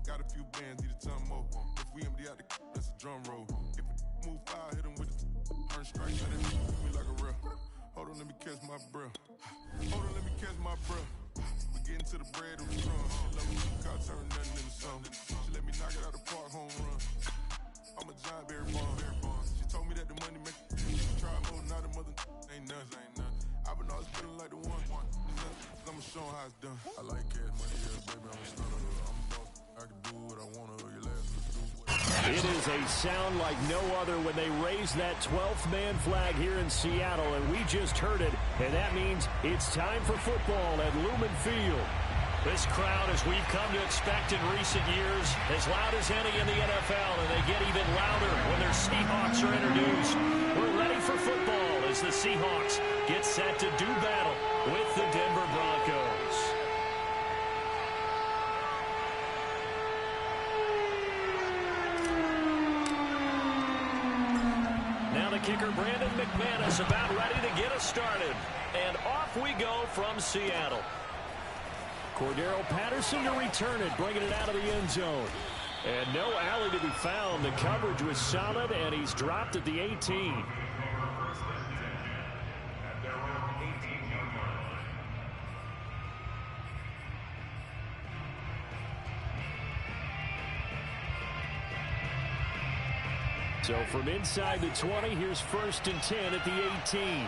Got a few bands, need a ton more. If we empty out the that's a drum roll. If it move fire, hit him with the turn strike. Let it me like a real. Hold on, let me catch my breath. Hold on, let me catch my breath. We getting to the bread on the drum. She let me car turn nothing into something. She let me knock it out the park, home run. I'm a giant berry bomb. She told me that the money make try more, not a mother ain't nothing. I've been always feeling like the one. I'ma show how it's done. I like cash money, yeah, baby, I'm a stunner. I'm a boss, I can do what I wanna. Your last do. It is a sound like no other when they raise that 12th man flag here in Seattle, and we just heard it, and that means it's time for football at Lumen Field. This crowd, as we've come to expect in recent years, as loud as any in the NFL, and they get even louder when their Seahawks are introduced. We're ready for football as the Seahawks get set to do battle with the Denver Broncos. Now the kicker, Brandon McManus, about ready to get us started. And off we go from Seattle. Cordero Patterson to return it, bringing it out of the end zone. And no alley to be found. The coverage was solid, and he's dropped at the 18. So from inside the 20, here's 1st and 10 at the 18.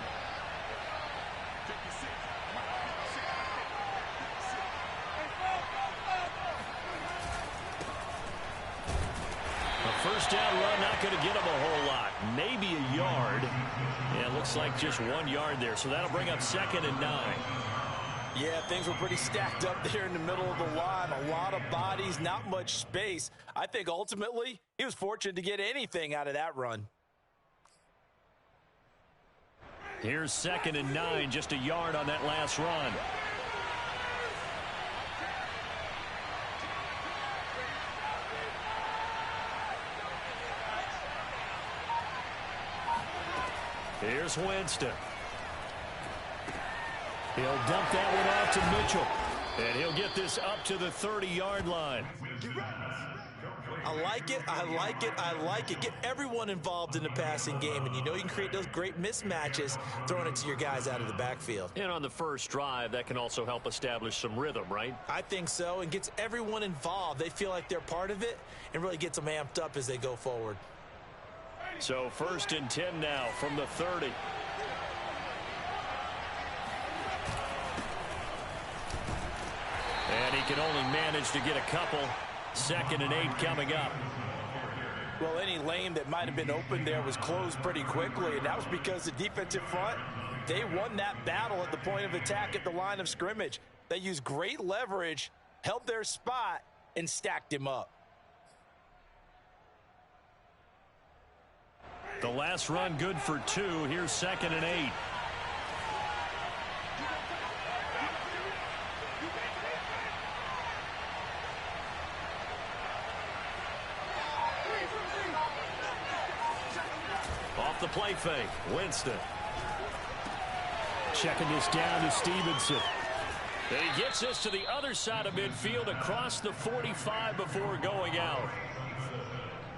First down run, not going to get him a whole lot. Maybe a yard. Yeah, it looks like just 1 yard there. So that'll bring up 2nd and 9. Yeah, things were pretty stacked up there in the middle of the line. A lot of bodies, not much space. I think ultimately he was fortunate to get anything out of that run. Here's 2nd and 9, just a yard on that last run. Here's Winston. He'll dump that one off to Mitchell. And he'll get this up to the 30-yard line. I like it, I like it, I like it. Get everyone involved in the passing game, and you know you can create those great mismatches throwing it to your guys out of the backfield. And on the first drive, that can also help establish some rhythm, right? I think so, and gets everyone involved. They feel like they're part of it and really gets them amped up as they go forward. So 1st and 10 now from the 30. And he can only manage to get a couple. 2nd and 8 coming up. Well, any lane that might have been open there was closed pretty quickly, and that was because the defensive front, they won that battle at the point of attack at the line of scrimmage. They used great leverage, held their spot, and stacked him up. The last run good for 2. Here's 2nd and 8. Off the play fake, Winston. Checking this down to Stevenson. And he gets this to the other side of midfield across the 45 before going out.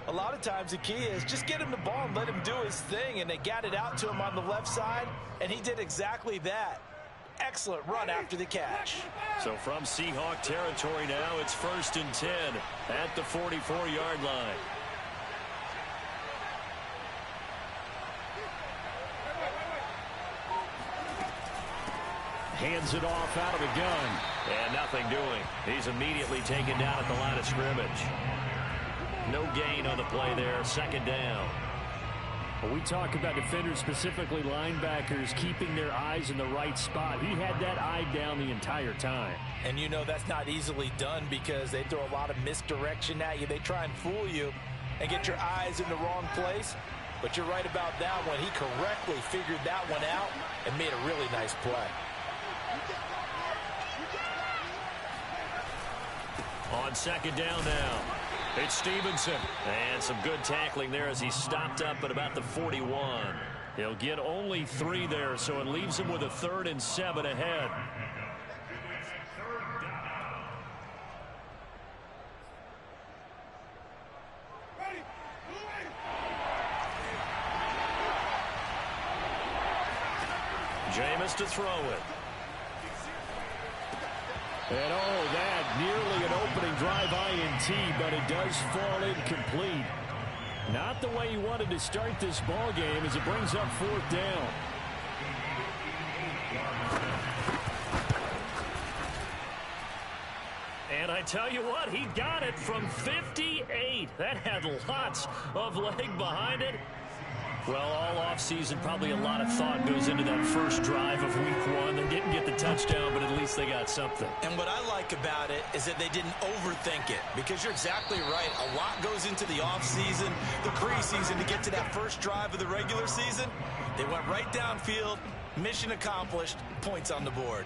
A lot of times the key is just get him the ball and let him do his thing, and they got it out to him on the left side, and he did exactly that. Excellent run after the catch. So from Seahawk territory now, it's 1st and 10 at the 44-yard line. Hands it off out of the gun. And nothing doing. He's immediately taken down at the line of scrimmage. No gain on the play there. 2nd down. When we talk about defenders, specifically linebackers, keeping their eyes in the right spot, he had that eye down the entire time. And you know that's not easily done because they throw a lot of misdirection at you. They try and fool you and get your eyes in the wrong place. But you're right about that one. He correctly figured that one out and made a really nice play. On 2nd down now, it's Stevenson. And some good tackling there as he stopped up at about the 41. He'll get only 3 there, so it leaves him with a 3rd and 7 ahead. Jameis to throw it. And that nearly an opening drive INT, but it does fall incomplete. Not the way he wanted to start this ball game as it brings up 4th down. And I tell you what, he got it from 58. That had lots of leg behind it. Well, all offseason, probably a lot of thought goes into that first drive of week 1. They didn't get the touchdown, but at least they got something. And what I like about it is that they didn't overthink it, because you're exactly right. A lot goes into the offseason, the preseason to get to that first drive of the regular season. They went right downfield, mission accomplished, points on the board.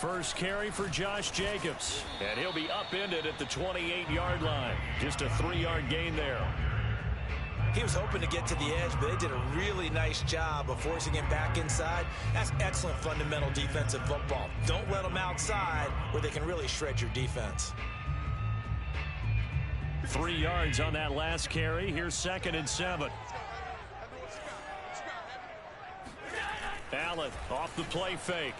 First carry for Josh Jacobs, and he'll be upended at the 28-yard line. Just a 3-yard gain there. He was hoping to get to the edge, but they did a really nice job of forcing him back inside. That's excellent fundamental defensive football. Don't let them outside where they can really shred your defense. 3 yards on that last carry. Here's 2nd and 7. Allen off the play fake.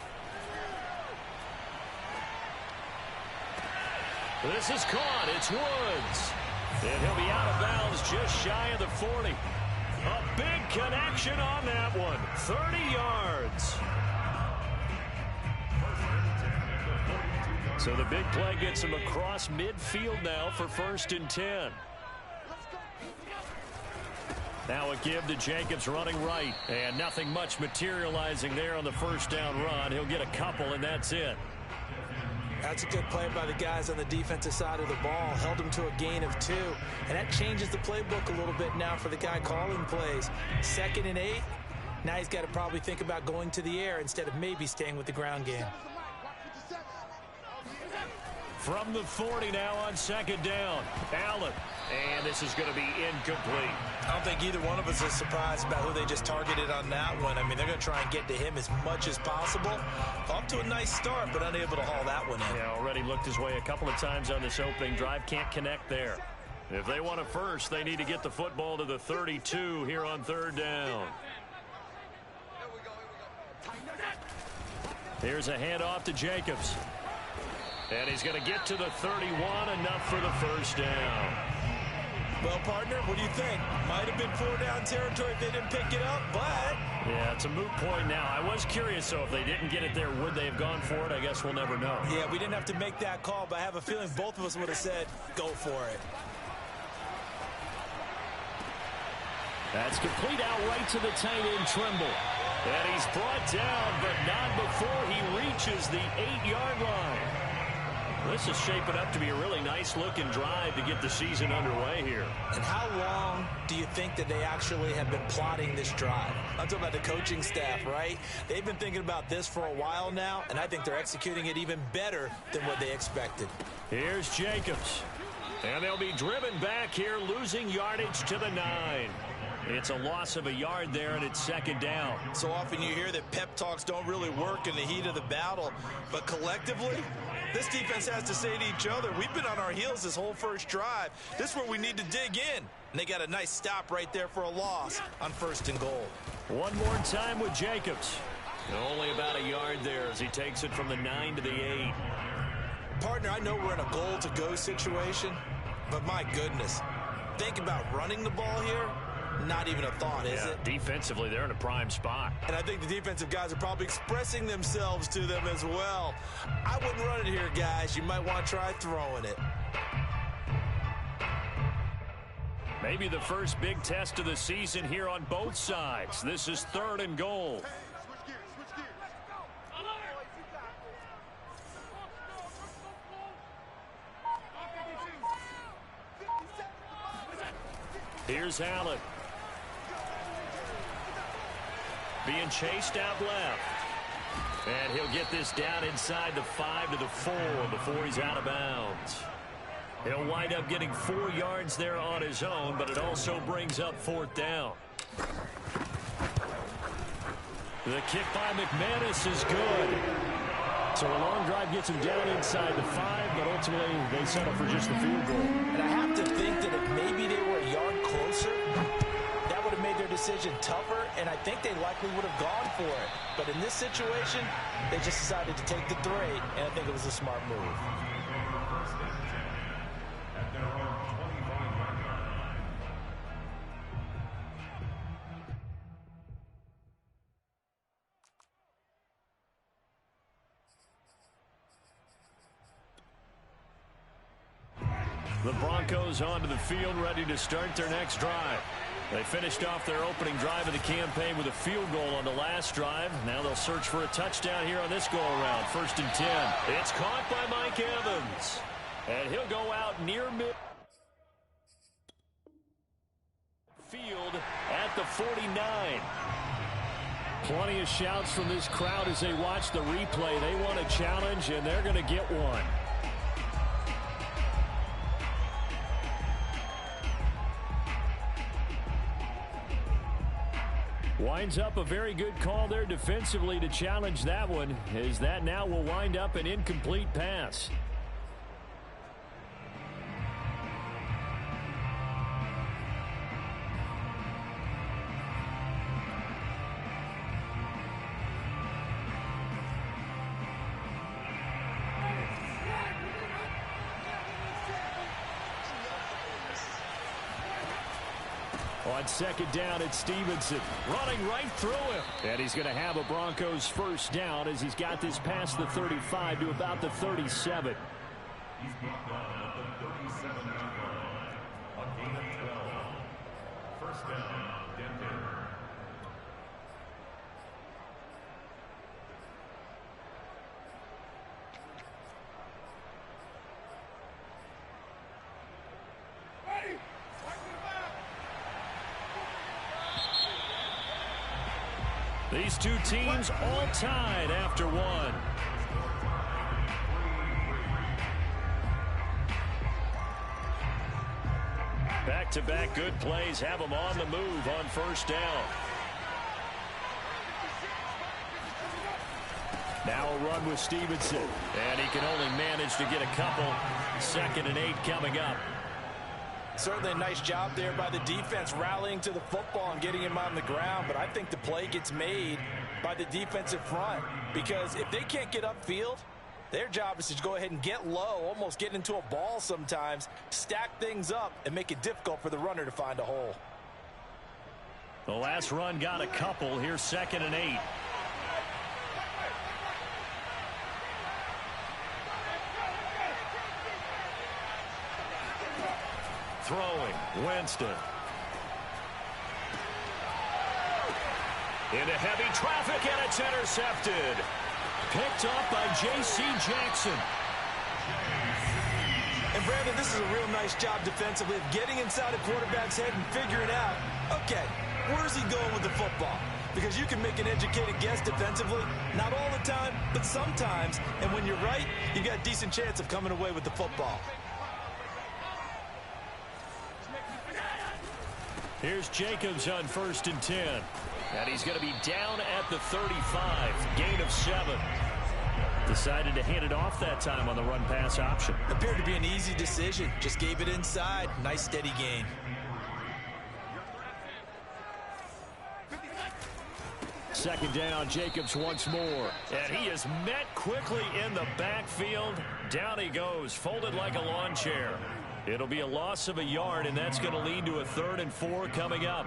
This is caught. It's Woods. And he'll be out of bounds just shy of the 40. A big connection on that one. 30 yards. So the big play gets him across midfield now for 1st and 10. Now a give to Jacobs running right. And nothing much materializing there on the first down run. He'll get a couple, and that's it. That's a good play by the guys on the defensive side of the ball. Held him to a gain of 2. And that changes the playbook a little bit now for the guy calling plays. 2nd and 8. Now he's got to probably think about going to the air instead of maybe staying with the ground game. From the 40 now on 2nd down. Allen. And this is going to be incomplete. I don't think either one of us is surprised about who they just targeted on that one. I mean, they're going to try and get to him as much as possible. Off to a nice start, but unable to haul that one in. Yeah, already looked his way a couple of times on this opening drive. Can't connect there. If they want a first, they need to get the football to the 32 here on 3rd down. Here's a handoff to Jacobs. And he's going to get to the 31, enough for the first down. Well, partner, what do you think? Might have been 4-down territory if they didn't pick it up, but... Yeah, it's a moot point now. I was curious, so if they didn't get it there, would they have gone for it? I guess we'll never know. Yeah, we didn't have to make that call, but I have a feeling both of us would have said, go for it. That's complete out right to the tight end, Trimble. And he's brought down, but not before he reaches the 8-yard line. This is shaping up to be a really nice-looking drive to get the season underway here. And how long do you think that they actually have been plotting this drive? I'm talking about the coaching staff, right? They've been thinking about this for a while now, and I think they're executing it even better than what they expected. Here's Jacobs. And they'll be driven back here, losing yardage to the 9. It's a loss of a yard there, and it's 2nd down. So often you hear that pep talks don't really work in the heat of the battle, but collectively, this defense has to say to each other, we've been on our heels this whole first drive. This is where we need to dig in. And they got a nice stop right there for a loss on 1st and goal. One more time with Jacobs. Only about a yard there as he takes it from the 9 to the 8. Partner, I know we're in a goal-to-go situation, but my goodness, think about running the ball here. Not even a thought, is it? Defensively, they're in a prime spot. And I think the defensive guys are probably expressing themselves to them as well. I wouldn't run it here, guys. You might want to try throwing it. Maybe the first big test of the season here on both sides. This is 3rd and goal. Here's Allen. Being chased out left. And he'll get this down inside the 5 to the 4 before he's out of bounds. He'll wind up getting 4 yards there on his own, but it also brings up 4th down. The kick by McManus is good. So a long drive gets him down inside the 5, but ultimately they settle for just the field goal. And I have to think that if maybe they were a yard closer, that would have made their decision tougher, and I think they likely would have gone for it. But in this situation, they just decided to take the 3, and I think it was a smart move. The Broncos onto the field, ready to start their next drive. They finished off their opening drive of the campaign with a field goal on the last drive. Now they'll search for a touchdown here on this go-around. 1st and 10. It's caught by Mike Evans. And he'll go out near mid field at the 49. Plenty of shouts from this crowd as they watch the replay. They want a challenge, and they're going to get one. Winds up a very good call there defensively to challenge that one, as that now will wind up an incomplete pass. On 2nd down, it's Stevenson running right through him. And he's going to have a Broncos 1st down as he's got this past the 35 to about the 37. He's brought down at the 37-yard line. A gain of 12. 1st down, Denver. These two teams all tied after one. Back-to-back good plays have them on the move on 1st down. Now a run with Stevenson, and he can only manage to get a couple. 2nd and 8 coming up. Certainly a nice job there by the defense rallying to the football and getting him on the ground, but I think the play gets made by the defensive front, because if they can't get upfield, their job is to go ahead and get low, almost get into a ball sometimes, stack things up, and make it difficult for the runner to find a hole. The last run got a couple. Here's 2nd and 8. Throwing, Winston. Into heavy traffic, and it's intercepted. Picked up by J.C. Jackson. And Brandon, this is a real nice job defensively of getting inside a quarterback's head and figuring out, okay, where's he going with the football? Because you can make an educated guess defensively, not all the time, but sometimes. And when you're right, you got a decent chance of coming away with the football. Here's Jacobs on 1st and 10. And he's going to be down at the 35. Gain of 7. Decided to hand it off that time on the run-pass option. Appeared to be an easy decision. Just gave it inside. Nice steady gain. Second down, Jacobs once more. And he is met quickly in the backfield. Down he goes, folded like a lawn chair. It'll be a loss of a yard, and that's going to lead to a 3rd and 4 coming up.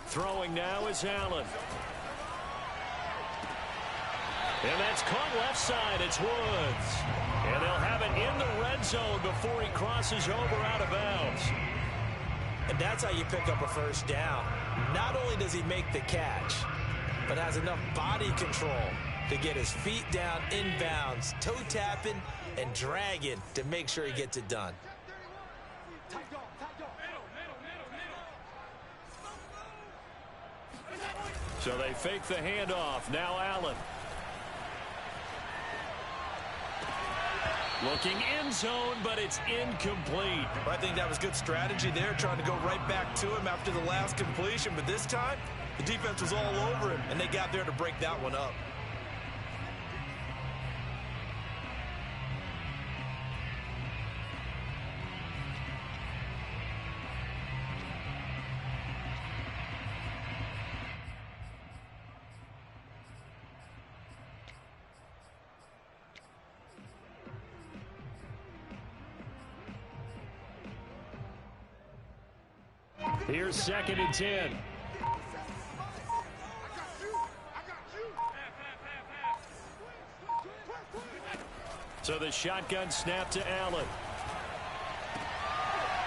Throwing now is Allen. And that's caught left side. It's Woods. And they'll have it in the red zone before he crosses over out of bounds. And that's how you pick up a 1st down. Not only does he make the catch, but has enough body control to get his feet down inbounds, toe tapping and dragging to make sure he gets it done. So they fake the handoff. Now Allen. Looking end zone, but it's incomplete. I think that was good strategy there, trying to go right back to him after the last completion. But this time, the defense was all over him, and they got there to break that one up. Here's 2nd and 10. So the shotgun snap to Allen.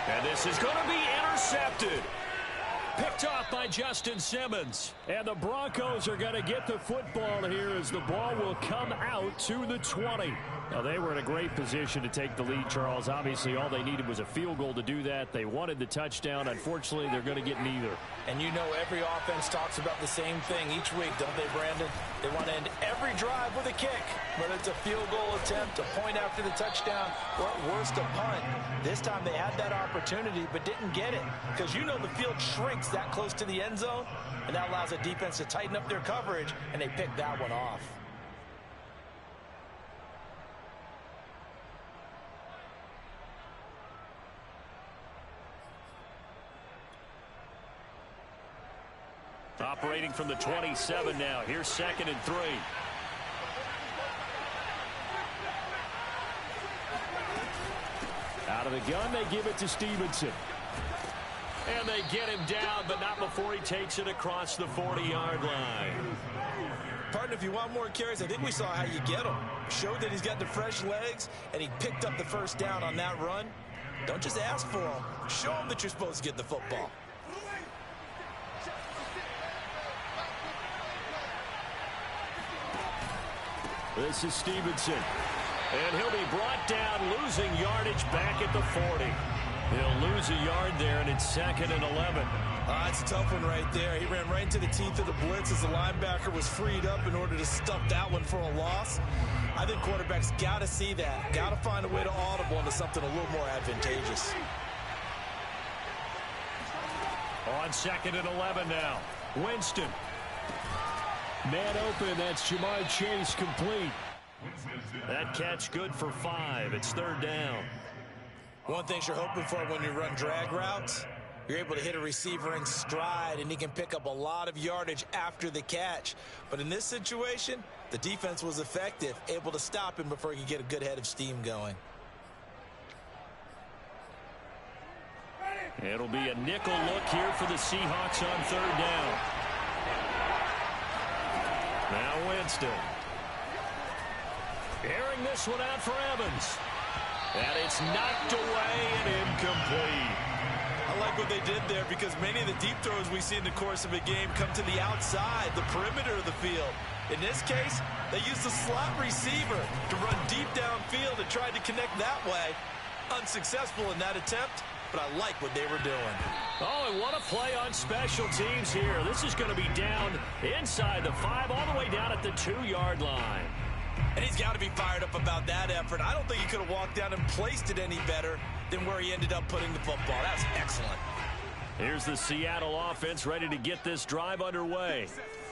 And this is going to be intercepted. Picked off by Justin Simmons. And the Broncos are going to get the football here as the ball will come out to the 20. Now, they were in a great position to take the lead, Charles. Obviously, all they needed was a field goal to do that. They wanted the touchdown. Unfortunately, they're going to get neither. And you know every offense talks about the same thing each week, don't they, Brandon? They want to end every drive with a kick, whether it's a field goal attempt, a point after the touchdown, or at worst, a punt. This time they had that opportunity but didn't get it because you know the field shrinks that close to the end zone, and that allows the defense to tighten up their coverage, and they picked that one off. Operating from the 27 now. Here's 2nd and 3. Out of the gun, they give it to Stevenson. And they get him down, but not before he takes it across the 40-yard line. Partner, if you want more carries, I think we saw how you get him. Showed that he's got the fresh legs, and he picked up the first down on that run. Don't just ask for him. Show him that you're supposed to get the football. This is Stevenson. And he'll be brought down, losing yardage back at the 40. He'll lose a yard there, and it's 2nd and 11. That's a tough one right there. He ran right into the teeth of the blitz as the linebacker was freed up in order to stuff that one for a loss. I think quarterbacks got to see that. Got to find a way to audible into something a little more advantageous. On 2nd and 11 now. Winston. Man open, that's Jamar Chase complete. That catch good for 5. It's 3rd down. One thing you're hoping for when you run drag routes, you're able to hit a receiver in stride, and he can pick up a lot of yardage after the catch. But in this situation, the defense was effective, able to stop him before he could get a good head of steam going. It'll be a nickel look here for the Seahawks on 3rd down. Now Winston. Airing this one out for Evans. And it's knocked away and incomplete. I like what they did there because many of the deep throws we see in the course of a game come to the outside, the perimeter of the field. In this case, they used the slot receiver to run deep downfield and tried to connect that way. Unsuccessful in that attempt, but I like what they were doing. Oh, and what a play on special teams here. This is going to be down inside the 5, all the way down at the 2-yard line. And he's got to be fired up about that effort. I don't think he could have walked down and placed it any better than where he ended up putting the football. That's excellent. Here's the Seattle offense ready to get this drive underway.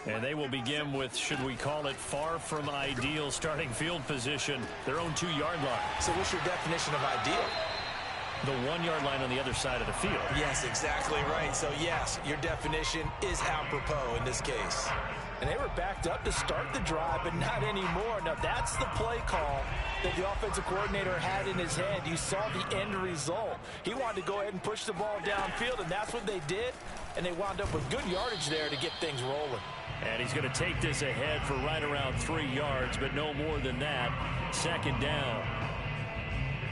And they will begin with, should we call it, far from ideal starting field position, their own 2-yard line. So what's your definition of ideal? The 1-yard line on the other side of the field. Yes, exactly right. So, yes, your definition is apropos in this case. And they were backed up to start the drive, but not anymore. Now, that's the play call that the offensive coordinator had in his head. You saw the end result. He wanted to go ahead and push the ball downfield, and that's what they did. And they wound up with good yardage there to get things rolling. And he's going to take this ahead for right around 3 yards, but no more than that. 2nd down.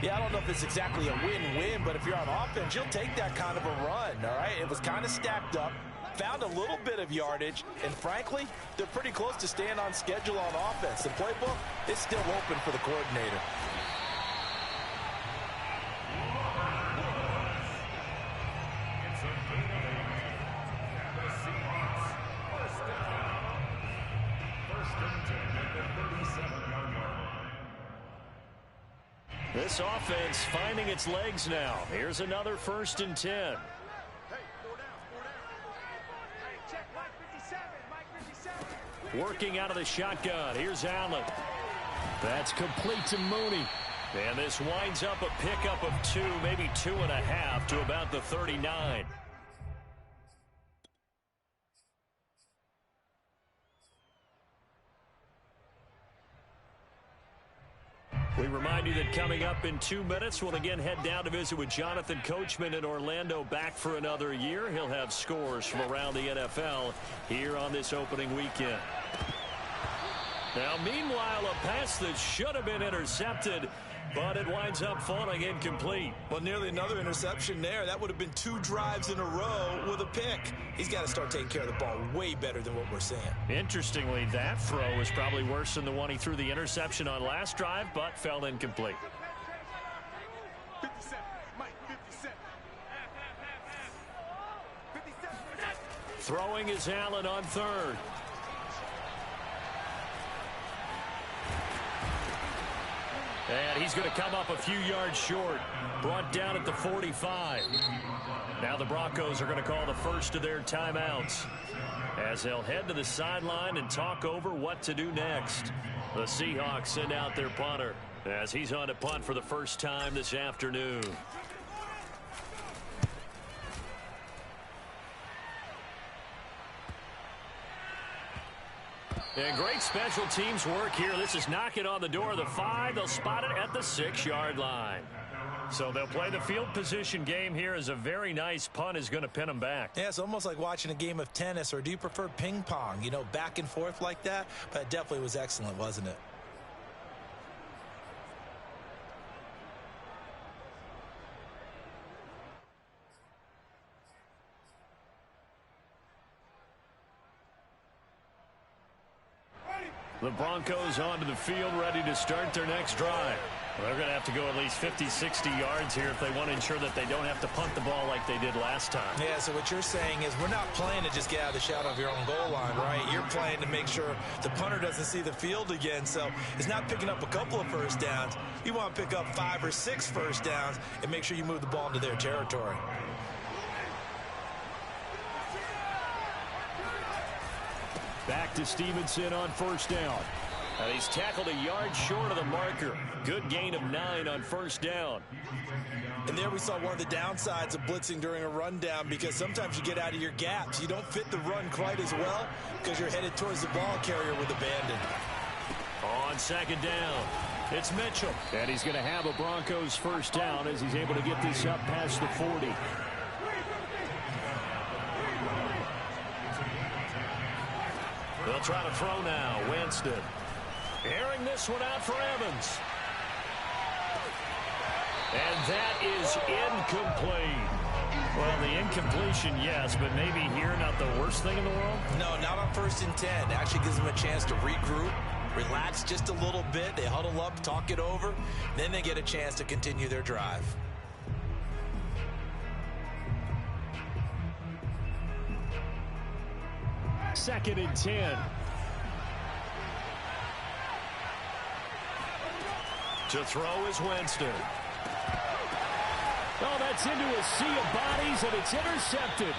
Yeah, I don't know if it's exactly a win-win, but if you're on offense, you'll take that kind of a run, all right? It was kind of stacked up, found a little bit of yardage, and frankly, they're pretty close to staying on schedule on offense. The playbook is still open for the coordinator. This offense finding its legs now. Here's another 1st and 10. Working out of the shotgun. Here's Allen. That's complete to Mooney. And this winds up a pickup of 2, maybe 2.5 to about the 39. We remind you that coming up in 2 minutes, we'll again head down to visit with Jonathan Coachman in Orlando, back for another year. He'll have scores from around the NFL here on this opening weekend. Now, meanwhile, a pass that should have been intercepted, but it winds up falling incomplete. Well, nearly another interception there. That would have been 2 drives in a row with a pick. He's got to start taking care of the ball way better than what we're seeing. Interestingly, that throw is probably worse than the one he threw the interception on last drive, but fell incomplete. 57, Mike, 57. 57. Throwing is Allen on 3rd. And he's going to come up a few yards short. Brought down at the 45. Now the Broncos are going to call the first of their timeouts, as they'll head to the sideline and talk over what to do next. The Seahawks send out their punter, as he's on to punt for the first time this afternoon. And great special teams work here. This is knocking on the door of the 5. They'll spot it at the 6-yard line. So they'll play the field position game here, as a very nice punt is going to pin them back. Yeah, it's almost like watching a game of tennis, or do you prefer ping pong? You know, back and forth like that. But it definitely was excellent, wasn't it? The Broncos onto the field, ready to start their next drive. They're going to have to go at least 50, 60 yards here if they want to ensure that they don't have to punt the ball like they did last time. Yeah, so what you're saying is we're not playing to just get out of the shadow of your own goal line, right? You're playing to make sure the punter doesn't see the field again. So it's not picking up a couple of first downs. You want to pick up 5 or 6 first downs and make sure you move the ball into their territory. Back to Stevenson on 1st down. And he's tackled a yard short of the marker. Good gain of 9 on 1st down. And there we saw one of the downsides of blitzing during a rundown, because sometimes you get out of your gaps. You don't fit the run quite as well because you're headed towards the ball carrier with abandon. On 2nd down, it's Mitchell. And he's going to have a Broncos 1st down as he's able to get this up past the 40. They'll try to throw now. Winston airing this one out for Evans. And that is incomplete. Well, the incompletion, yes, but maybe here not the worst thing in the world? No, not on 1st and 10. It actually gives them a chance to regroup, relax just a little bit. They huddle up, talk it over. Then they get a chance to continue their drive. Second and 10. To throw is Winston. Oh, that's into a sea of bodies, and it's intercepted.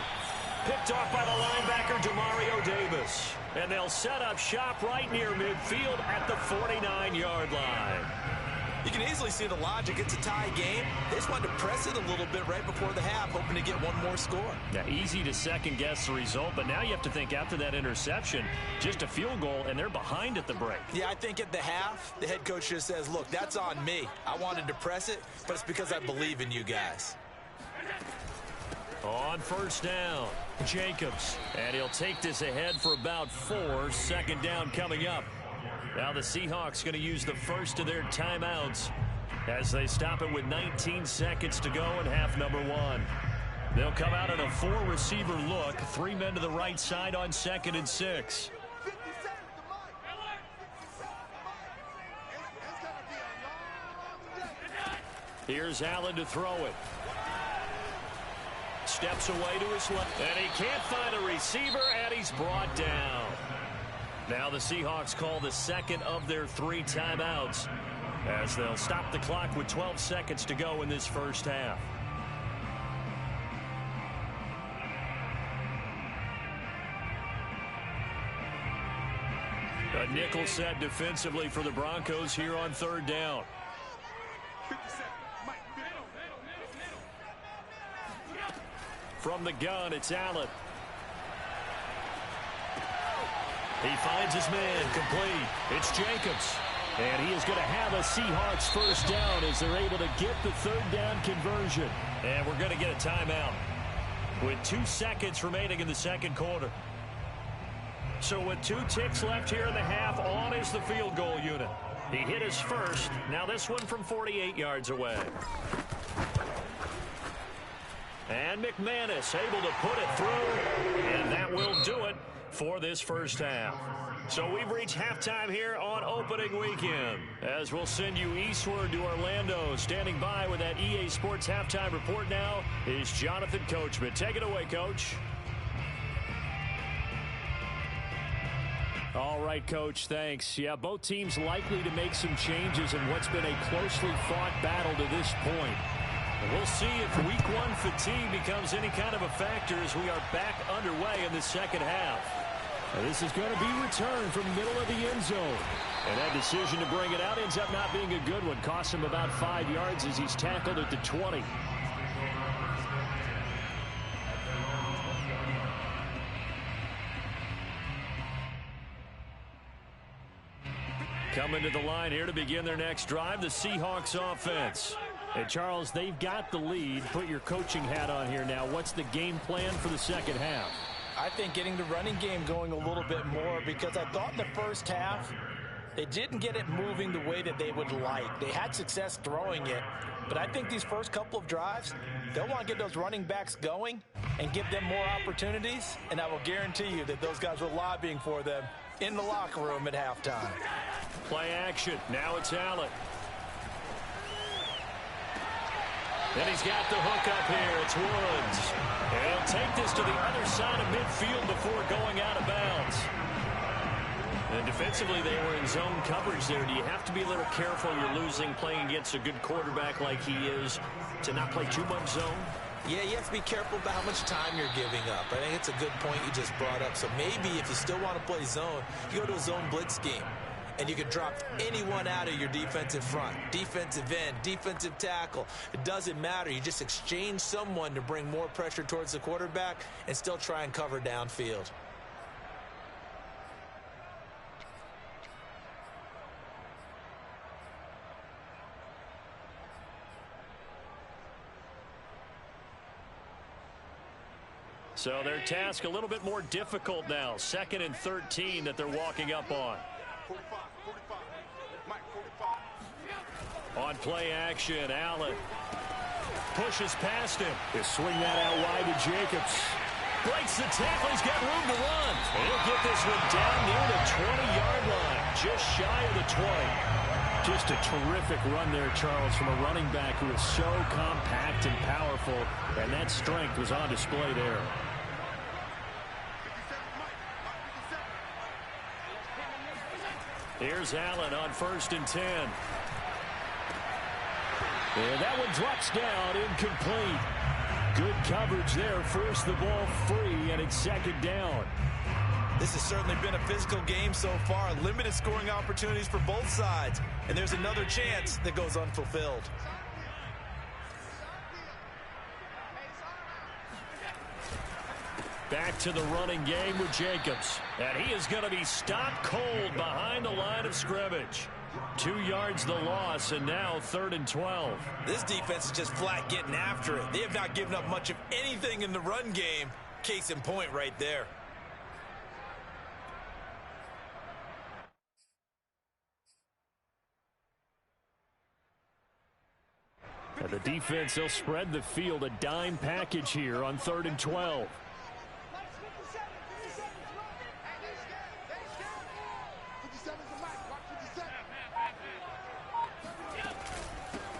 Picked off by the linebacker, Demario Davis. And they'll set up shop right near midfield at the 49-yard line. You can easily see the logic. It's a tie game. They just wanted to press it a little bit right before the half, hoping to get one more score. Yeah, easy to second-guess the result, but now you have to think after that interception, just a field goal, and they're behind at the break. Yeah, I think at the half, the head coach just says, look, that's on me. I wanted to press it, but it's because I believe in you guys. On 1st down, Jacobs. And he'll take this ahead for about 4. 2nd down coming up. Now the Seahawks going to use the first of their timeouts as they stop it with 19 seconds to go in half number 1. They'll come out in a 4-receiver look. 3 men to the right side on 2nd and 6. Here's Allen to throw it. Steps away to his left. And he can't find a receiver, and he's brought down. Now the Seahawks call the second of their 3 timeouts as they'll stop the clock with 12 seconds to go in this first half. A nickel set defensively for the Broncos here on third down. From the gun, it's Allen. He finds his man, complete. It's Jacobs. And he is going to have a Seahawks first down as they're able to get the third down conversion. And we're going to get a timeout with 2 seconds remaining in the second quarter. So with 2 ticks left here in the half, on is the field goal unit. He hit his first. Now this one from 48 yards away. And McManus able to put it through. And that will do it for this first half. So we've reached halftime here on opening weekend, as we'll send you eastward to Orlando. Standing by with that EA Sports halftime report now is Jonathan Coachman. Take it away, Coach. All right, Coach, thanks. Yeah, both teams likely to make some changes in what's been a closely fought battle to this point. And we'll see if week 1 fatigue becomes any kind of a factor as we are back underway in the second half. And this is going to be returned from the middle of the end zone. And that decision to bring it out ends up not being a good one. Costs him about 5 yards as he's tackled at the 20. Coming to the line here to begin their next drive, the Seahawks offense. And Charles, they've got the lead. Put your coaching hat on here now. What's the game plan for the second half? I think getting the running game going a little bit more, because I thought in the first half they didn't get it moving the way that they would like. They had success throwing it, but I think these first couple of drives, they'll want to get those running backs going and give them more opportunities, and I will guarantee you that those guys were lobbying for them in the locker room at halftime. Play action. Now it's Allen. And he's got the hook up here. It's Woods. And he'll take this to the other side of midfield before going out of bounds. And defensively, they were in zone coverage there. Do you have to be a little careful? You're losing, playing against a good quarterback like he is, to not play too much zone? Yeah, you have to be careful about how much time you're giving up. I think it's a good point you just brought up. So maybe if you still want to play zone, you go to a zone blitz scheme. And you can drop anyone out of your defensive front, defensive end, defensive tackle. It doesn't matter. You just exchange someone to bring more pressure towards the quarterback and still try and cover downfield. So their task a little bit more difficult now. 2nd and 13 that they're walking up on. 45. Mike, 45. On play action, Allen pushes past him. They swing that out wide to Jacobs. Breaks the tackle. He's got room to run. And he'll get this one down near the 20-yard line, just shy of the 20. Just a terrific run there, Charles, from a running back who is so compact and powerful, and that strength was on display there. Here's Allen on 1st and 10. And that one drops down, incomplete. Good coverage there, forced the ball free, and it's 2nd down. This has certainly been a physical game so far. Limited scoring opportunities for both sides. And there's another chance that goes unfulfilled. Back to the running game with Jacobs. And he is going to be stopped cold behind the line of scrimmage. 2 yards the loss, and now 3rd and 12. This defense is just flat getting after it. They have not given up much of anything in the run game. Case in point right there. And the defense, they'll spread the field, a dime package here on 3rd and 12.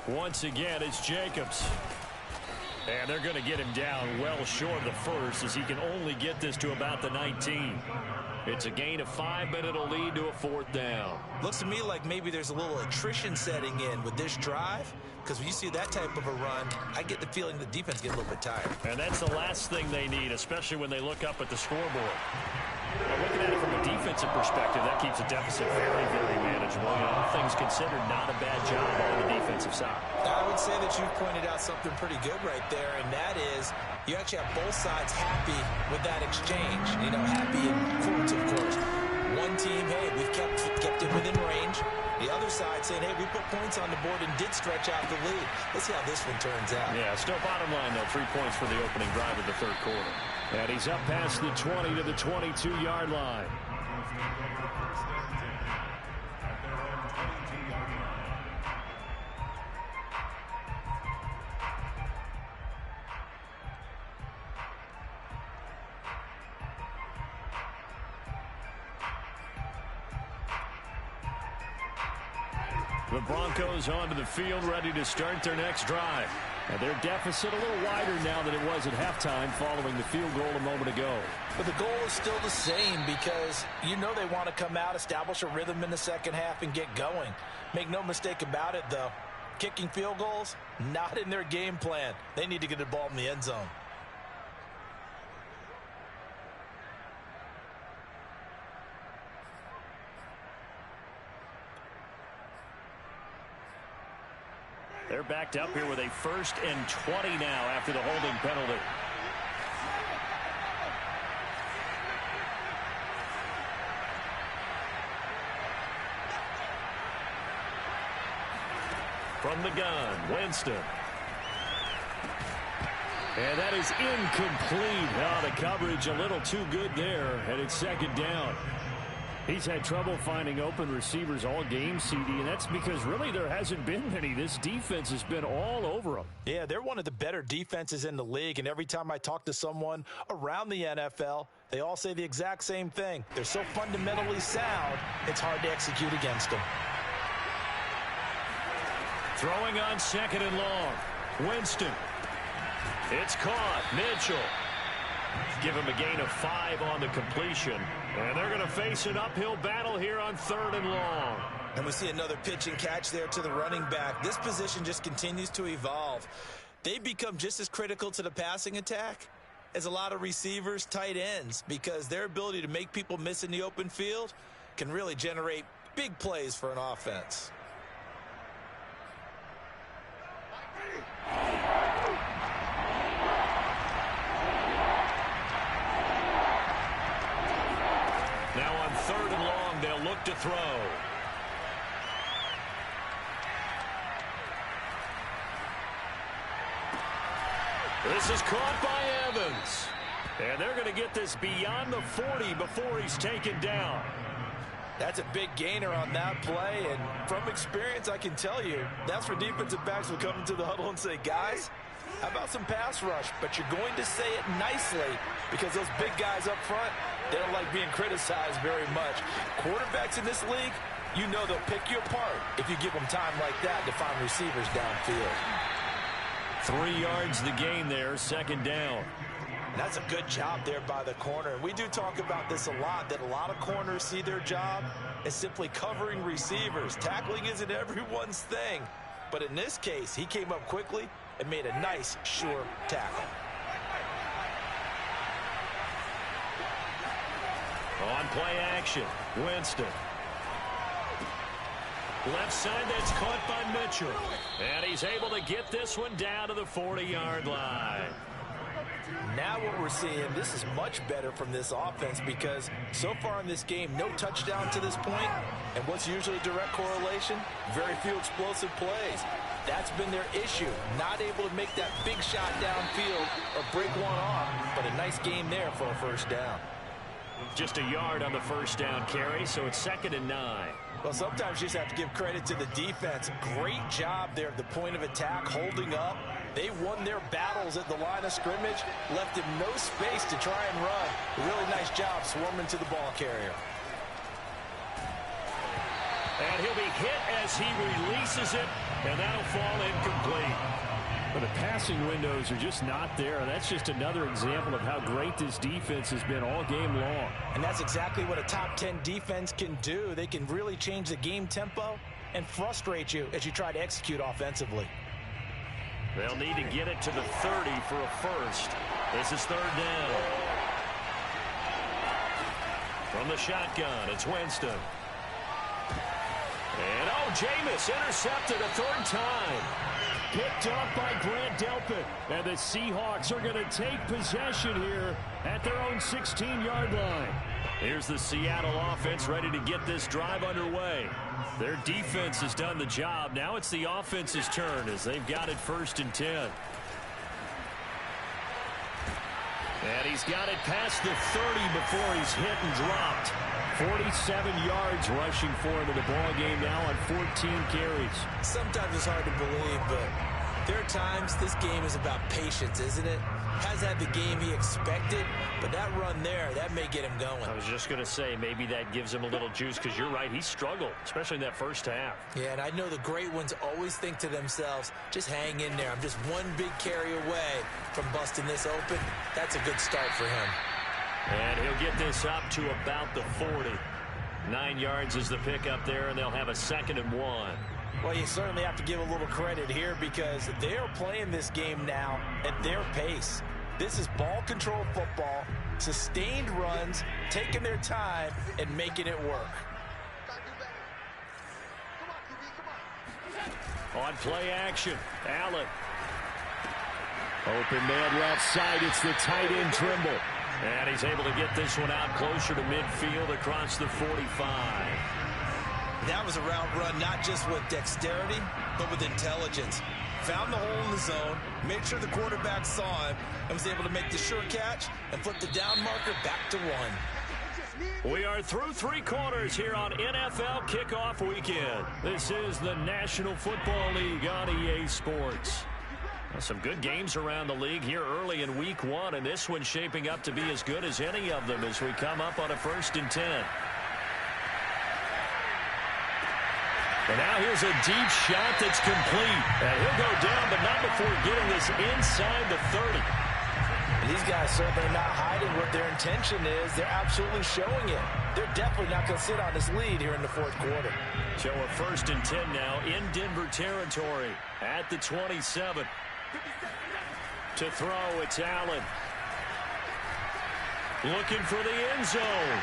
Once again, it's Jacobs. And they're going to get him down well short of the first, as he can only get this to about the 19. It's a gain of 5, but it'll lead to a 4th down. Looks to me like maybe there's a little attrition setting in with this drive, because when you see that type of a run, I get the feeling the defense gets a little bit tired. And that's the last thing they need, especially when they look up at the scoreboard. Well, looking at it from a defensive perspective, that keeps the deficit very, very manageable. You know, all things considered, not a bad job on the defensive side. I would say that you pointed out something pretty good right there, and that is you actually have both sides happy with that exchange. You know, happy in quotes, of course. One team, hey, we've kept it within range. The other side saying, hey, we put points on the board and did stretch out the lead. Let's see how this one turns out. Yeah, still bottom line, though, 3 points for the opening drive of the 3rd quarter. And he's up past the 20 to the 22-yard line. The Broncos onto the field, ready to start their next drive. And their deficit a little wider now than it was at halftime following the field goal a moment ago. But the goal is still the same because you know they want to come out, establish a rhythm in the second half, and get going. Make no mistake about it, though. Kicking field goals, not in their game plan. They need to get the ball in the end zone. They're backed up here with a 1st and 20 now after the holding penalty. From the gun, Winston. And that is incomplete. Oh, the coverage a little too good there, and it's 2nd down. He's had trouble finding open receivers all game, CD, and that's because really there hasn't been many. This defense has been all over them. Yeah, they're one of the better defenses in the league, and every time I talk to someone around the NFL, they all say the exact same thing. They're so fundamentally sound, it's hard to execute against them. Throwing on 2nd and long. Winston. It's caught. Mitchell. Give him a gain of 5 on the completion. And they're going to face an uphill battle here on 3rd and long. And we see another pitch and catch there to the running back. This position just continues to evolve. They become just as critical to the passing attack as a lot of receivers, tight ends, because their ability to make people miss in the open field can really generate big plays for an offense. Now on 3rd and long, they'll look to throw. This is caught by Evans. And they're going to get this beyond the 40 before he's taken down. That's a big gainer on that play, and from experience, I can tell you, that's where defensive backs will come into the huddle and say, guys, how about some pass rush? But you're going to say it nicely because those big guys up front, they don't like being criticized very much. Quarterbacks in this league, you know they'll pick you apart if you give them time like that to find receivers downfield. 3 yards the gain there, 2nd down. And that's a good job there by the corner. And we do talk about this a lot, that a lot of corners see their job as simply covering receivers. Tackling isn't everyone's thing. But in this case, he came up quickly and made a nice, sure tackle. On play action, Winston. Left side, that's caught by Mitchell. And he's able to get this one down to the 40-yard line. Now what we're seeing, this is much better from this offense because so far in this game, no touchdown to this point. And what's usually a direct correlation? Very few explosive plays. That's been their issue. Not able to make that big shot downfield or break one off. But a nice game there for a 1st down. Just a yard on the 1st down carry, so it's 2nd and 9. Well, sometimes you just have to give credit to the defense. Great job there at the point of attack, holding up. They won their battles at the line of scrimmage, left him no space to try and run. A really nice job swarming to the ball carrier. And he'll be hit as he releases it, and that'll fall incomplete. But the passing windows are just not there. That's just another example of how great this defense has been all game long. And that's exactly what a top 10 defense can do. They can really change the game tempo and frustrate you as you try to execute offensively. They'll need to get it to the 30 for a first. This is third down. From the shotgun, it's Winston. And, Jameis intercepted a third time. Picked up by Grant Delpit. And the Seahawks are going to take possession here at their own 16-yard line. Here's the Seattle offense ready to get this drive underway. Their defense has done the job. Now it's the offense's turn as they've got it 1st and 10. And he's got it past the 30 before he's hit and dropped. 47 yards rushing for him in the ball game now on 14 carries. Sometimes it's hard to believe, but there are times this game is about patience, isn't it? Has had the game he expected, but that run there, that may get him going. I was just going to say, maybe that gives him a little juice, because you're right, he struggled, especially in that first half. Yeah, and I know the great ones always think to themselves, just hang in there. I'm just one big carry away from busting this open. That's a good start for him. And he'll get this up to about the 40. 9 yards is the pickup there, and they'll have a 2nd and 1. Well, you certainly have to give a little credit here because they are playing this game now at their pace. This is ball control football, sustained runs, taking their time, and making it work. On play action, Allen. Open man left side, it's the tight end Trimble. And he's able to get this one out closer to midfield across the 45. That was a route run not just with dexterity, but with intelligence. Found the hole in the zone, made sure the quarterback saw him, and was able to make the sure catch and flip the down marker back to 1. We are through 3 quarters here on NFL Kickoff Weekend. This is the National Football League on EA Sports. Some good games around the league here early in week 1, and this one's shaping up to be as good as any of them as we come up on a 1st and 10. And now here's a deep shot that's complete. And he'll go down, but not before getting this inside the 30. And these guys certainly not hiding what their intention is. They're absolutely showing it. They're definitely not going to sit on this lead here in the 4th quarter. So a 1st and 10 now in Denver territory at the 27. To throw, it's Allen. Looking for the end zone.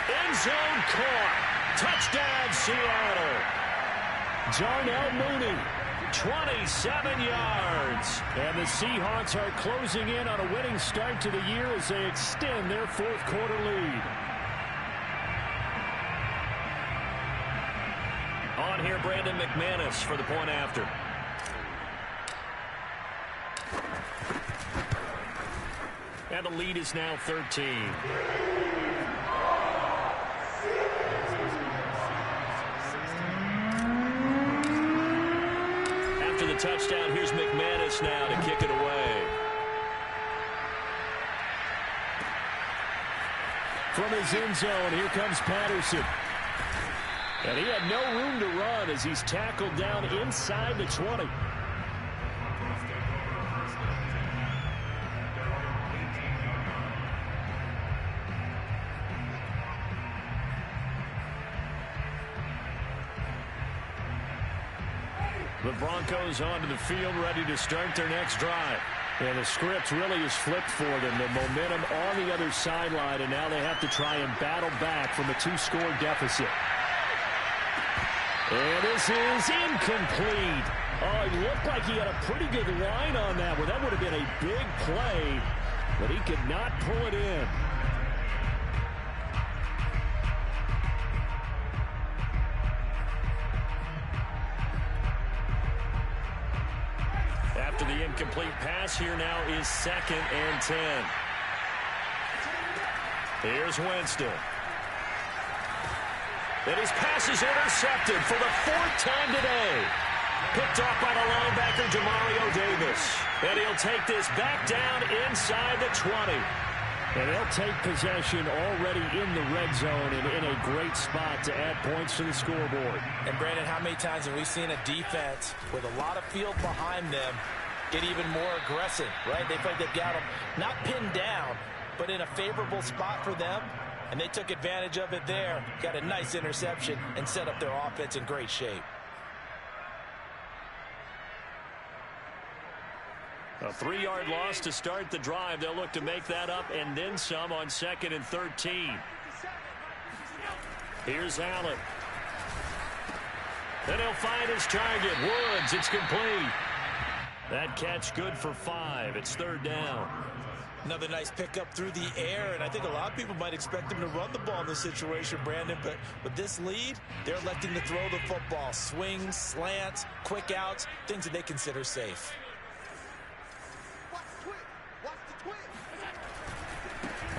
End zone caught. Touchdown, Seattle. Darnell Mooney, 27 yards. And the Seahawks are closing in on a winning start to the year as they extend their 4th quarter lead. On here, Brandon McManus for the point after. And the lead is now 13. After the touchdown, here's McManus now to kick it away. From his end zone, here comes Patterson. And he had no room to run as he's tackled down inside the 20. The Broncos onto the field, ready to start their next drive. And the script really is flipped for them. The momentum on the other sideline, and now they have to try and battle back from a 2-score deficit. And this is incomplete. Oh, it looked like he had a pretty good line on that one. That would have been a big play, but he could not pull it in. After the incomplete pass, here now is 2nd and 10. Here's Winston. And his pass is intercepted for the 4th time today. Picked off by the linebacker, Demario Davis. And he'll take this back down inside the 20. And they'll take possession already in the red zone and in a great spot to add points to the scoreboard. And, Brandon, how many times have we seen a defense with a lot of field behind them get even more aggressive, right? They felt they've got them not pinned down, but in a favorable spot for them, and they took advantage of it there. Got a nice interception and set up their offense in great shape. A 3-yard loss to start the drive. They'll look to make that up and then some on 2nd and 13. Here's Allen. Then he'll find his target. Woods, it's complete. That catch good for 5. It's 3rd down. Another nice pickup through the air, and I think a lot of people might expect him to run the ball in this situation, Brandon, but with this lead, they're electing to throw the football. Swings, slants, quick outs, things that they consider safe.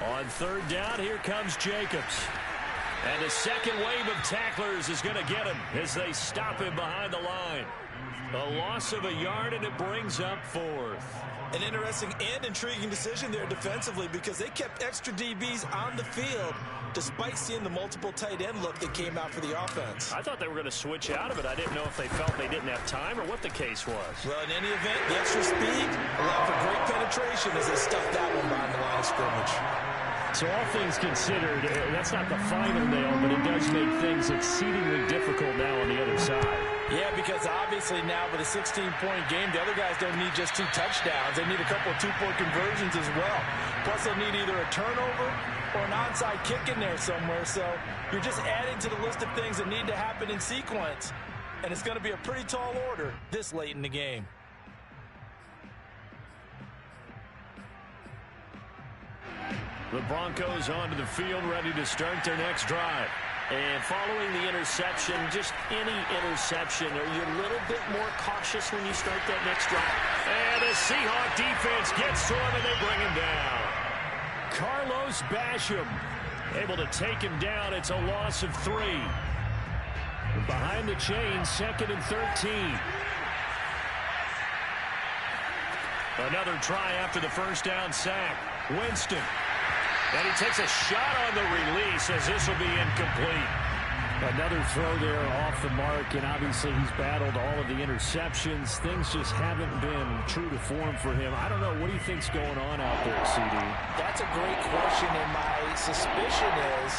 On 3rd down, here comes Jacobs. And the second wave of tacklers is going to get him as they stop him behind the line. A loss of a yard, and it brings up 4th. An interesting and intriguing decision there defensively because they kept extra DBs on the field despite seeing the multiple tight end look that came out for the offense. I thought they were going to switch out of it. I didn't know if they felt they didn't have time or what the case was. Well, in any event, the extra speed allowed for great penetration as they stuffed that one behind the line of scrimmage. So all things considered, that's not the final nail, but it does make things exceedingly difficult now on the other side. Yeah, because obviously now with a 16-point game, the other guys don't need just 2 touchdowns. They need a couple of 2-point conversions as well. Plus, they'll need either a turnover or an onside kick in there somewhere. So you're just adding to the list of things that need to happen in sequence. And it's going to be a pretty tall order this late in the game. The Broncos onto the field, ready to start their next drive. And following the interception, just any interception, are you a little bit more cautious when you start that next drive? And the Seahawk defense gets to him, and they bring him down. Carlos Basham able to take him down. It's a loss of 3. Behind the chains, 2nd and 13. Another try after the first down sack. Winston. And he takes a shot on the release as this will be incomplete. Another throw there off the mark, and obviously he's battled all of the interceptions. Things just haven't been true to form for him. I don't know. What do you think's going on out there, CD? That's a great question, and my suspicion is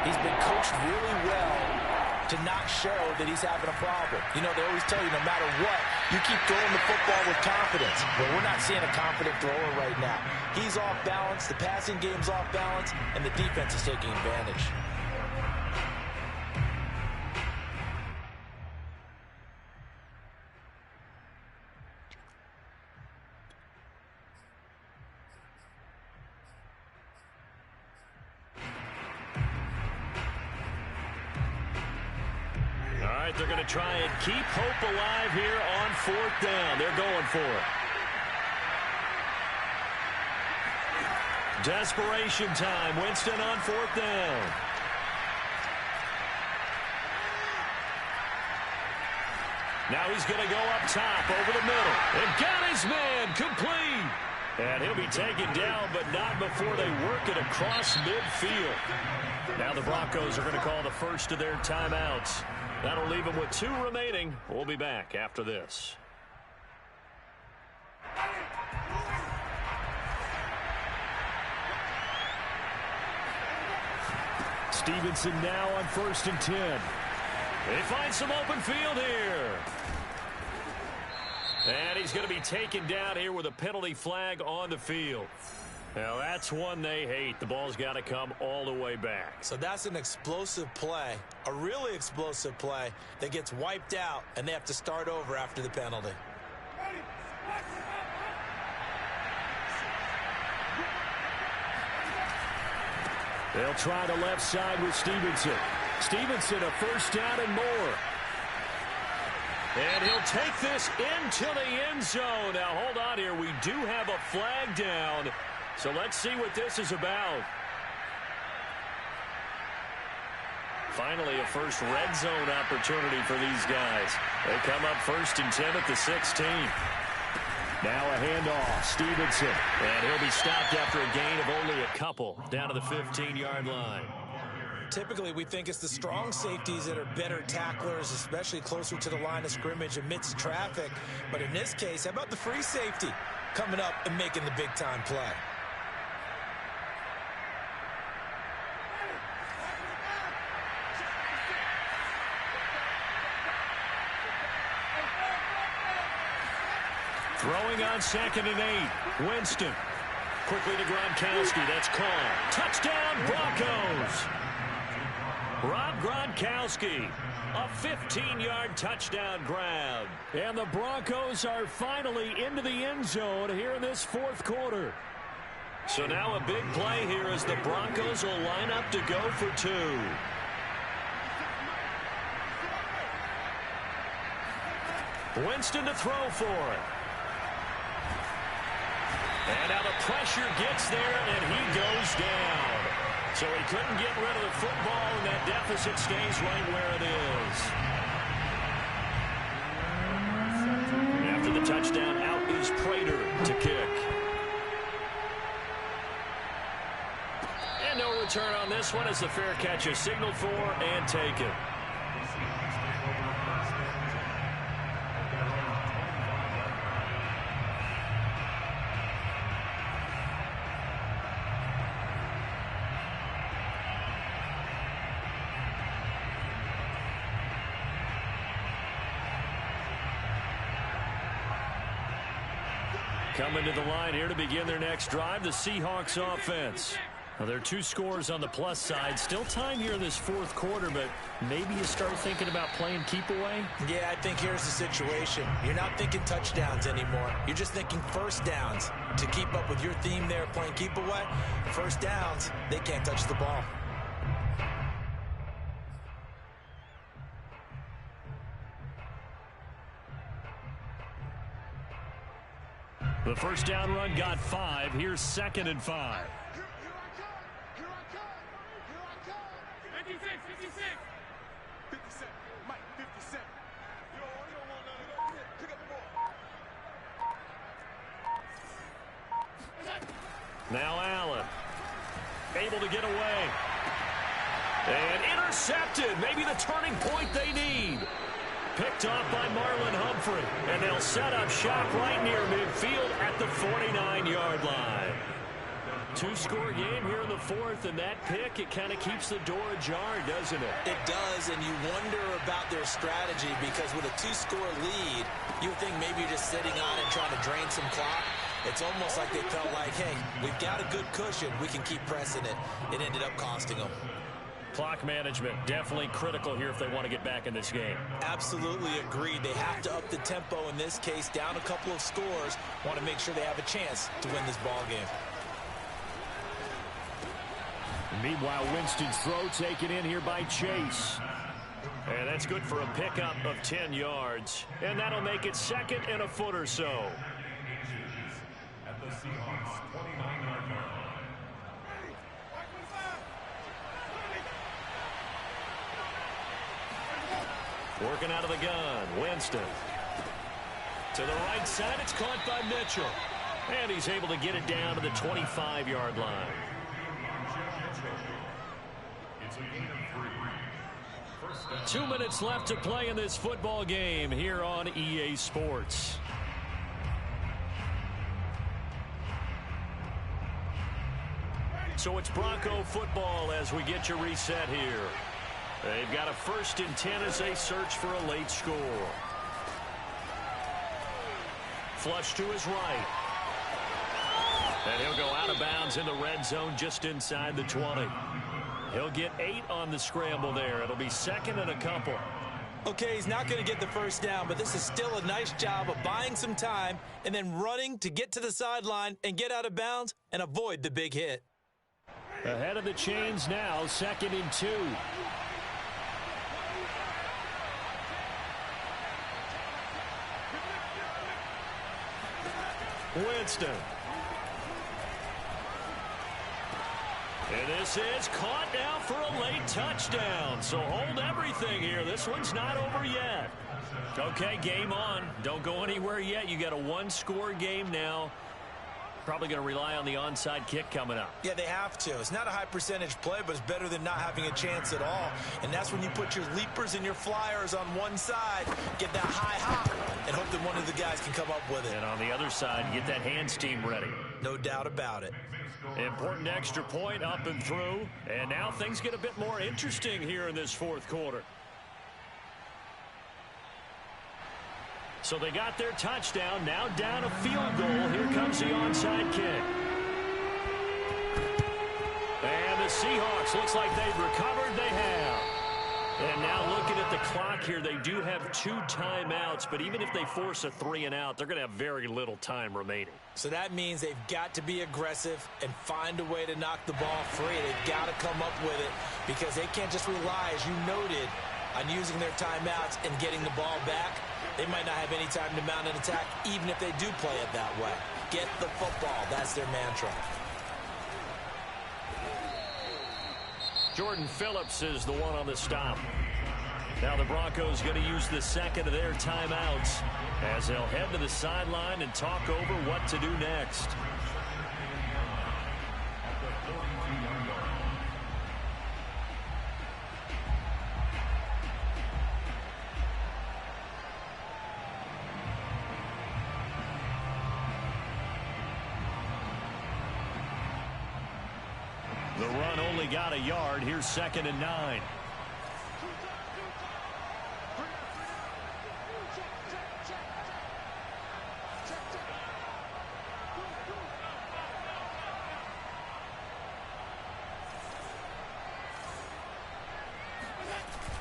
he's been coached really well to not show that he's having a problem. You know, they always tell you no matter what, you keep throwing the football with confidence. But we're not seeing a confident thrower right now. He's off balance, the passing game's off balance, and the defense is taking advantage. They're going to try and keep hope alive here on 4th down. They're going for it. Desperation time. Winston on 4th down. Now he's going to go up top over the middle. And got his man complete. And he'll be taken down, but not before they work it across midfield. Now the Broncos are going to call the first of their timeouts. That'll leave them with 2 remaining. We'll be back after this. Stevenson now on 1st and 10. They find some open field here. And he's going to be taken down here with a penalty flag on the field. Now, that's one they hate. The ball's got to come all the way back. So that's an explosive play, a really explosive play that gets wiped out, and they have to start over after the penalty. They'll try the left side with Stevenson. Stevenson, a first down and more. And he'll take this into the end zone. Now, hold on here. We do have a flag down. So let's see what this is about. Finally, a first red zone opportunity for these guys. They come up 1st and 10 at the 16. Now a handoff, Stevenson. And he'll be stopped after a gain of only a couple down to the 15-yard line. typically we think it's the strong safeties that are better tacklers, especially closer to the line of scrimmage amidst traffic. But in this case, how about the free safety coming up and making the big-time play? Throwing on 2nd and 8. Winston. Quickly to Gronkowski. That's called. Touchdown, Broncos. Rob Gronkowski. A 15-yard touchdown grab. And the Broncos are finally into the end zone here in this fourth quarter. So now a big play here as the Broncos will line up to go for 2. Winston to throw for it. And now the pressure gets there, and he goes down. So he couldn't get rid of the football, and that deficit stays right where it is. After the touchdown, out is Prater to kick. And no return on this one as the fair catch is signaled for and taken. Coming to the line here to begin their next drive, the Seahawks offense. Now, there are 2 scores on the plus side. Still time here in this fourth quarter, but maybe you start thinking about playing keep away? Yeah, I think here's the situation. You're not thinking touchdowns anymore. You're just thinking first downs. To keep up with your theme there, playing keep away, first downs, they can't touch the ball. The first down run got 5. Here's 2nd and 5. 57. Mike, 57. You don't want none of that. Pick up the ball. Now Allen. Able to get away. And intercepted. Maybe the turning point they need. Picked off by Marlon Humphrey. And they'll set up shop right near midfield at the 49-yard line. 2-score game here in the fourth, and that pick, it kind of keeps the door ajar, doesn't it? It does, and you wonder about their strategy because with a 2-score lead, you would think maybe you're just sitting on it trying to drain some clock. It's almost like they felt like, hey, we've got a good cushion. We can keep pressing it. It ended up costing them. Clock management, definitely critical here if they want to get back in this game. Absolutely agreed. They have to up the tempo in this case, down a couple of scores. Want to make sure they have a chance to win this ball game. Meanwhile, Winston's throw taken in here by Chase. And that's good for a pickup of 10 yards. And that'll make it 2nd and a foot or so. At the Seahawks 29-yard line. Working out of the gun, Winston. To the right side, it's caught by Mitchell. And he's able to get it down to the 25-yard line. It's a gain of 3. 2 minutes left to play in this football game here on EA Sports. So it's Bronco football as we get you reset here. They've got a 1st and 10 as they search for a late score. Flush to his right. And he'll go out of bounds in the red zone just inside the 20. He'll get 8 on the scramble there. It'll be 2nd and a couple. Okay, he's not going to get the first down, but this is still a nice job of buying some time and then running to get to the sideline and get out of bounds and avoid the big hit. Ahead of the chains now, 2nd and 2. Winston. And this is caught now for a late touchdown. So hold everything here. This one's not over yet. Okay, game on. Don't go anywhere yet. You got a 1-score game now. Probably going to rely on the onside kick coming up. Yeah, they have to. It's not a high percentage play, but it's better than not having a chance at all. And that's when you put your leapers and your flyers on one side, get that high hop, and hope that one of the guys can come up with it. And on the other side, get that hands team ready. No doubt about it. Important extra point up and through. And now things get a bit more interesting here in this fourth quarter. So they got their touchdown, now down a field goal. Here comes the onside kick. And the Seahawks, looks like they've recovered. They have. And now looking at the clock here, they do have 2 timeouts, but even if they force a 3-and-out, they're going to have very little time remaining. So that means they've got to be aggressive and find a way to knock the ball free. They've got to come up with it because they can't just rely, as you noted, on using their timeouts and getting the ball back. They might not have any time to mount an attack, even if they do play it that way. Get the football. That's their mantra. Jordan Phillips is the one on the stop. Now the Broncos going to use the second of their timeouts as they'll head to the sideline and talk over what to do next. The run only got a yard. Here's 2nd and 9.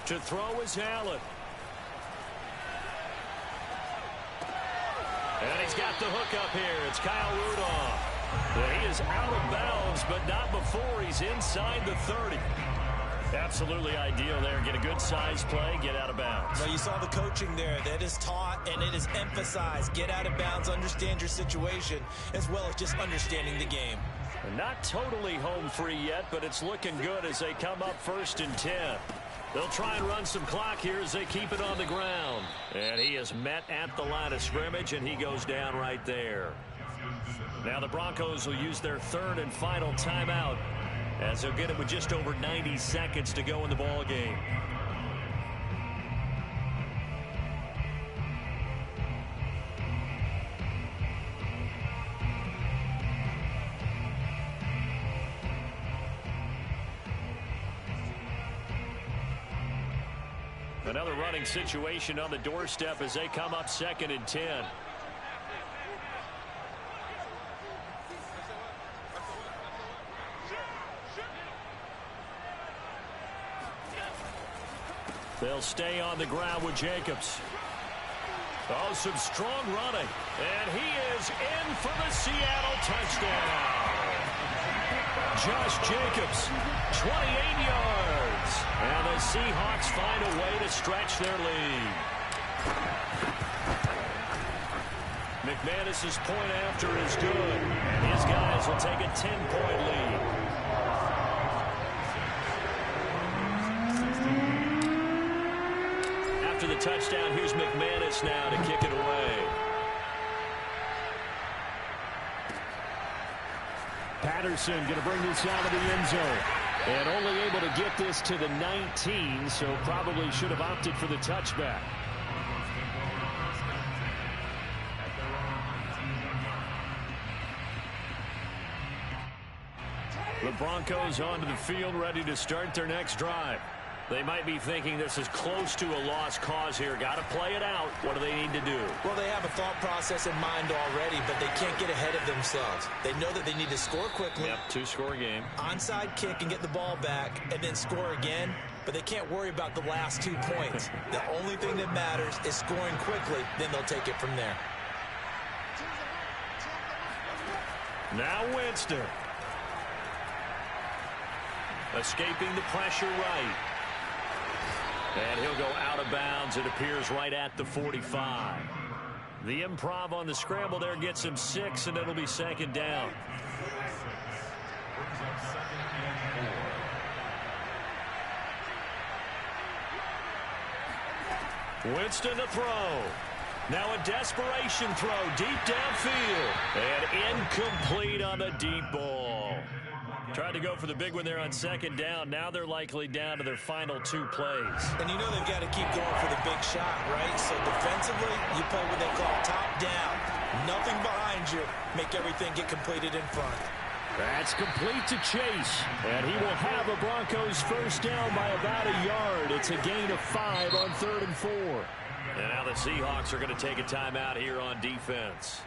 To throw is Allen. And he's got the hook up here. It's Kyle Rudolph. He is out of bounds, but not before he's inside the 30. Absolutely ideal there. Get a good size play, get out of bounds. Well, you saw the coaching there. That is taught and it is emphasized. Get out of bounds, understand your situation, as well as just understanding the game. Not totally home free yet, but it's looking good as they come up 1st and 10. They'll try and run some clock here as they keep it on the ground. And he is met at the line of scrimmage, and he goes down right there. Now the Broncos will use their 3rd and final timeout as they'll get it with just over 90 seconds to go in the ball game. Another running situation on the doorstep as they come up 2nd and 10. They'll stay on the ground with Jacobs. Oh, some strong running. And he is in for the Seattle touchdown. Josh Jacobs, 28 yards. And the Seahawks find a way to stretch their lead. McManus's point after is good. And his guys will take a 10-point lead. After the touchdown, here's McManus now to kick it away. Patterson going to bring this out of the end zone. And only able to get this to the 19, so probably should have opted for the touchback. The Broncos onto the field, ready to start their next drive. They might be thinking this is close to a lost cause here. Got to play it out. What do they need to do? Well, they have a thought process in mind already, but they can't get ahead of themselves. They know that they need to score quickly. Yep, 2-score game. Onside kick and get the ball back and then score again, but they can't worry about the last 2 points. The only thing that matters is scoring quickly, then they'll take it from there. Now Winston. Escaping the pressure right. And he'll go out of bounds, it appears, right at the 45. The improv on the scramble there gets him 6, and it'll be 2nd down. Winston to throw. Now a desperation throw deep downfield. And incomplete on the deep ball. Tried to go for the big one there on second down. Now they're likely down to their final 2 plays. And you know they've got to keep going for the big shot, right? So defensively, you play what they call top down. Nothing behind you. Make everything get completed in front. That's complete to Chase. And he will have the Broncos first down by about a yard. It's a gain of 5 on 3rd and 4. And now the Seahawks are going to take a timeout here on defense.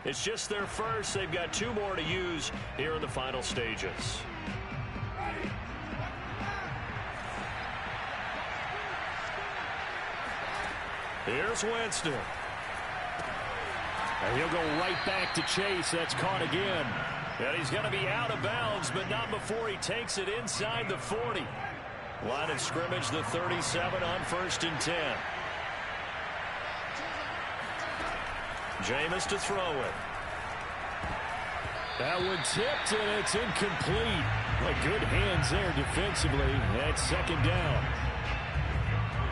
It's just their first. They've got 2 more to use here in the final stages. Here's Winston. And he'll go right back to Chase. That's caught again. And he's going to be out of bounds, but not before he takes it inside the 40. Line of scrimmage, the 37 on 1st and 10. Jameis to throw it. That one tipped, and it's incomplete. But good hands there defensively. That's 2nd down.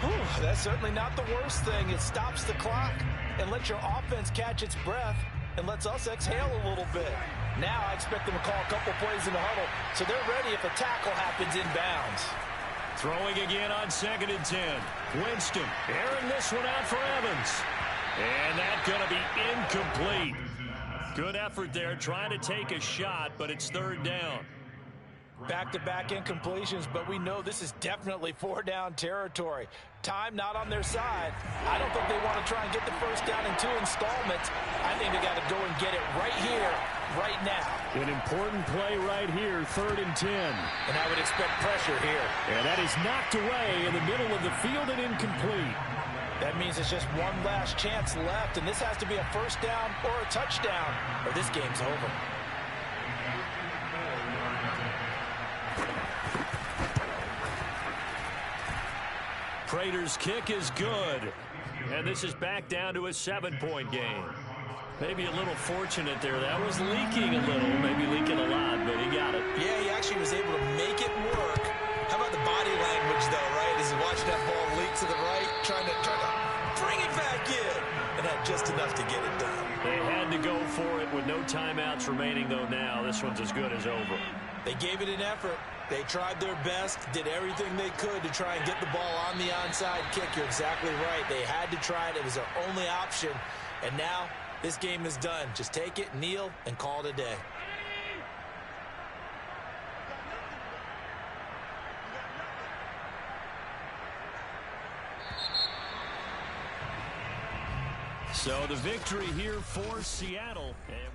Whew, that's certainly not the worst thing. It stops the clock and lets your offense catch its breath and lets us exhale a little bit. Now I expect them to call a couple plays in the huddle so they're ready if a tackle happens inbounds. Throwing again on 2nd and 10. Winston airing this one out for Evans. And that's going to be incomplete. Good effort there trying to take a shot, but it's 3rd down. Back-to-back incompletions, but we know this is definitely 4-down territory. Time not on their side. I don't think they want to try and get the first down in 2 installments. I think they got to go and get it right here, right now. An important play right here, 3rd and 10. And I would expect pressure here. And that is knocked away in the middle of the field and incomplete. That means it's just one last chance left, and this has to be a first down or a touchdown, or this game's over. Prater's kick is good. And this is back down to a 7-point game. Maybe a little fortunate there. That was leaking a little, maybe leaking a lot, but he got it. Yeah, he actually was able to make it work. How about the body language, though, right? As he watched that ball leak to the right, trying to bring it back in. And had just enough to get it done. They had to go for it with no timeouts remaining, though, now. This one's as good as over. They gave it an effort. They tried their best, did everything they could to try and get the ball on the onside kick. You're exactly right. They had to try it. It was their only option. And now this game is done. Just take it, kneel, and call it a day. So the victory here for Seattle. And